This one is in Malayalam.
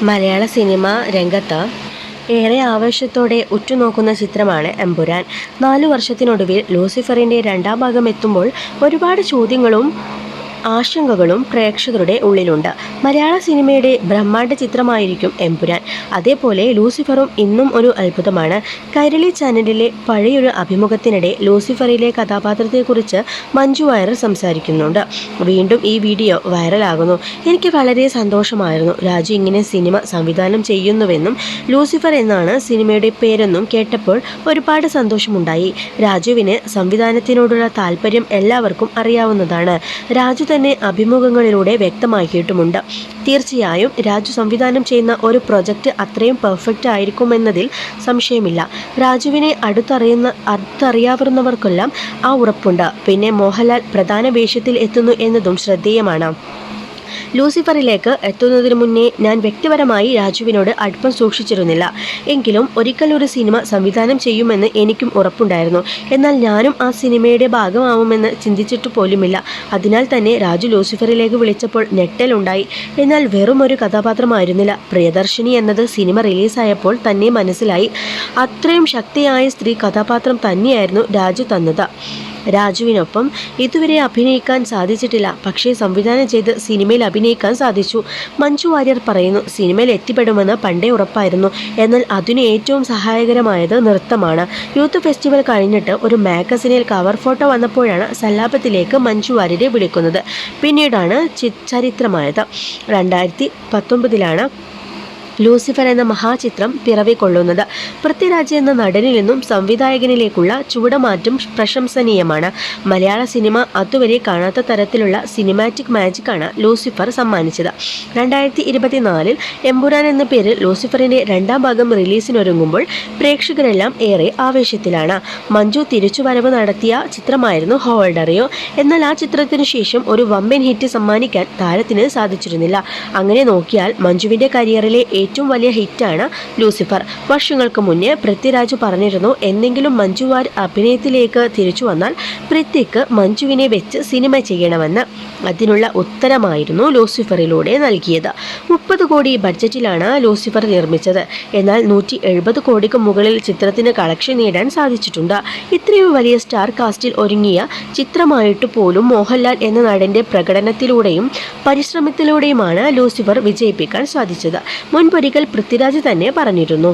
മലയാള സിനിമ രംഗത്ത് ഏറെ ആവേശത്തോടെ ഉറ്റുനോക്കുന്ന ചിത്രമാണ് എമ്പുരാൻ. 4 വർഷത്തിനൊടുവിൽ ലൂസിഫറിൻ്റെ രണ്ടാം ഭാഗം എത്തുമ്പോൾ ഒരുപാട് ചോദ്യങ്ങളും ആശങ്കകളും പ്രേക്ഷകരുടെ ഉള്ളിലുണ്ട്. മലയാള സിനിമയുടെ ബ്രഹ്മാണ്ഡ ചിത്രമായിരിക്കും എമ്പുരാൻ. അതേപോലെ ലൂസിഫറും ഇന്നും ഒരു അത്ഭുതമാണ്. കൈരളി ചാനലിലെ പഴയൊരു അഭിമുഖത്തിനിടെ ലൂസിഫറിലെ കഥാപാത്രത്തെക്കുറിച്ച് മഞ്ജു വാര്യർ സംസാരിക്കുന്നുണ്ട്. വീണ്ടും ഈ വീഡിയോ വൈറലാകുന്നു. എനിക്ക് വളരെ സന്തോഷമായിരുന്നു. രാജു ഇങ്ങനെ സിനിമ സംവിധാനം ചെയ്യുന്നുവെന്നും ലൂസിഫർ എന്നാണ് സിനിമയുടെ പേരെന്നും കേട്ടപ്പോൾ ഒരുപാട് സന്തോഷമുണ്ടായി. രാജുവിന് സംവിധാനത്തിനോടുള്ള താല്പര്യം എല്ലാവർക്കും അറിയാവുന്നതാണ്. രാജു തന്നെ അഭിമുഖങ്ങളിലൂടെ വ്യക്തമാക്കിയിട്ടുമുണ്ട്. തീർച്ചയായും രാജു സംവിധാനം ചെയ്യുന്ന ഒരു പ്രൊജക്റ്റ് അത്രയും പെർഫെക്റ്റ് ആയിരിക്കുമെന്നതിൽ സംശയമില്ല. രാജുവിനെ അടുത്തറിയാവുന്നവർക്കെല്ലാം ആ ഉറപ്പുണ്ട്. പിന്നെ മോഹൻലാൽ പ്രധാന വേഷത്തിൽ എത്തുന്നു എന്നതും ശ്രദ്ധേയമാണ്. ലൂസിഫറിലേക്ക് എത്തുന്നതിന് മുന്നേ ഞാൻ വ്യക്തിപരമായി രാജുവിനോട് അടുപ്പം സൂക്ഷിച്ചിരുന്നില്ല. എങ്കിലും ഒരിക്കൽ ഒരു സിനിമ സംവിധാനം ചെയ്യുമെന്ന് എനിക്കും ഉറപ്പുണ്ടായിരുന്നു. എന്നാൽ ഞാനും ആ സിനിമയുടെ ഭാഗമാവുമെന്ന് ചിന്തിച്ചിട്ട് പോലുമില്ല. അതിനാൽ തന്നെ രാജു ലൂസിഫറിലേക്ക് വിളിച്ചപ്പോൾ ഞെട്ടലുണ്ടായി. എന്നാൽ വെറും ഒരു കഥാപാത്രമായിരുന്നില്ല. പ്രിയദർശിനി എന്നത് സിനിമ റിലീസായപ്പോൾ തന്നെ മനസ്സിലായി. അത്രയും ശക്തിയായ സ്ത്രീ കഥാപാത്രം തന്നെയായിരുന്നു രാജു തന്നത്. രാജുവിനൊപ്പം ഇതുവരെ അഭിനയിക്കാൻ സാധിച്ചിട്ടില്ല, പക്ഷേ സംവിധാനം ചെയ്ത് സിനിമയിൽ അഭിനയിക്കാൻ സാധിച്ചു. മഞ്ജു വാര്യർ പറയുന്നു, സിനിമയിൽ എത്തിപ്പെടുമെന്ന് പണ്ടേ ഉറപ്പായിരുന്നു. എന്നാൽ അതിന് ഏറ്റവും സഹായകരമായത് നൃത്തമാണ്. യൂത്ത് ഫെസ്റ്റിവൽ കഴിഞ്ഞിട്ട് ഒരു മാഗസിനിൽ കവർ ഫോട്ടോ വന്നപ്പോഴാണ് സല്ലാപത്തിലേക്ക് മഞ്ജു വാര്യരെ വിളിക്കുന്നത്. പിന്നീടാണ് ചരിത്രമായത്. 2019 ലൂസിഫർ എന്ന മഹാചിത്രം പിറവികൊള്ളുന്നത്. പൃഥ്വിരാജ് എന്ന നടനിൽ നിന്നും സംവിധായകനിലേക്കുള്ള ചുവടുമാറ്റം പ്രശംസനീയമാണ്. മലയാള സിനിമ അതുവരെ കാണാത്ത തരത്തിലുള്ള സിനിമാറ്റിക് മാജിക്കാണ് ലൂസിഫർ സമ്മാനിച്ചത്. 2024 എമ്പുരാൻ എന്ന പേരിൽ ലൂസിഫറിൻ്റെ രണ്ടാം ഭാഗം റിലീസിനൊരുങ്ങുമ്പോൾ പ്രേക്ഷകരെല്ലാം ഏറെ ആവേശത്തിലാണ്. മഞ്ജു തിരിച്ചുവരവ് നടത്തിയ ചിത്രമായിരുന്നു ഹോൾഡറിയോ. എന്നാൽ ആ ചിത്രത്തിനു ശേഷം ഒരു വമ്പൻ ഹിറ്റ് സമ്മാനിക്കാൻ താരത്തിന് സാധിച്ചിരുന്നില്ല. അങ്ങനെ നോക്കിയാൽ മഞ്ജുവിൻ്റെ കരിയറിലെ ഏറ്റവും വലിയ ഹിറ്റാണ് ലൂസിഫർ. വർഷങ്ങൾക്ക് മുന്നേ പൃഥ്വിരാജ് പറഞ്ഞിരുന്നു, എന്തെങ്കിലും മഞ്ജു വാര്യർ അഭിനയത്തിലേക്ക് തിരിച്ചു വന്നാൽ പൃഥ്വിക്ക് മഞ്ജുവിനെ വെച്ച് സിനിമ ചെയ്യണമെന്ന്. അതിനുള്ള ഉത്തരമായിരുന്നു ലൂസിഫറിലൂടെ നൽകിയത്. 30 കോടി ബഡ്ജറ്റിലാണ് ലൂസിഫർ നിർമ്മിച്ചത്. എന്നാൽ 170 കോടിക്ക് മുകളിൽ ചിത്രത്തിന് കളക്ഷൻ നേടാൻ സാധിച്ചിട്ടുണ്ട്. ഇത്രയും വലിയ സ്റ്റാർ കാസ്റ്റിൽ ഒരുങ്ങിയ ചിത്രമായിട്ട് പോലും മോഹൻലാൽ എന്ന നടൻ്റെ പ്രകടനത്തിലൂടെയും പരിശ്രമത്തിലൂടെയുമാണ് ലൂസിഫർ വിജയിപ്പിക്കാൻ സാധിച്ചത്. മുൻപൊരിക്കൽ പൃഥ്വിരാജ് തന്നെ പറഞ്ഞിരുന്നു.